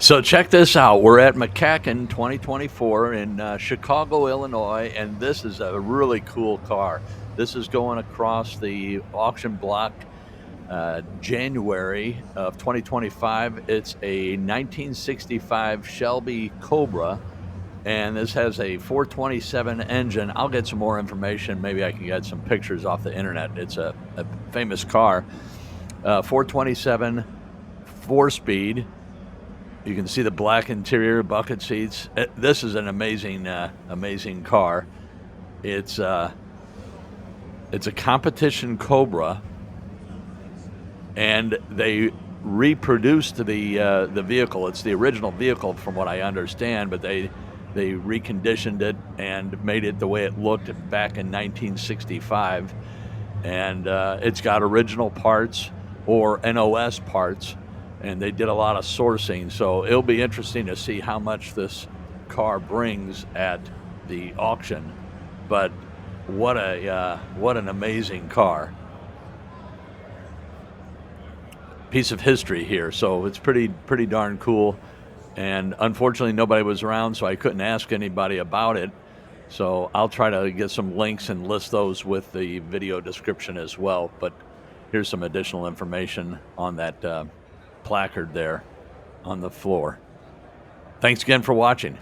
So check this out. We're at McCacken 2024 in Chicago, Illinois, and this is a really cool car. This is going across the auction block January of 2025. It's a 1965 Shelby Cobra, and this has a 427 engine. I'll get some more information. Maybe I can get some pictures off the internet. It's a famous car. 427, 4-speed. You can see the black interior, bucket seats. This is an amazing, amazing car. It's a competition Cobra, and they reproduced the vehicle. It's the original vehicle, from what I understand, but they reconditioned it and made it the way it looked back in 1965. And it's got original parts or NOS parts. And they did a lot of sourcing, so it'll be interesting to see how much this car brings at the auction. But what an amazing car! Piece of history here, so it's pretty darn cool. And unfortunately, nobody was around, so I couldn't ask anybody about it. So I'll try to get some links and list those with the video description as well. But here's some additional information on that placard there on the floor. Thanks again for watching.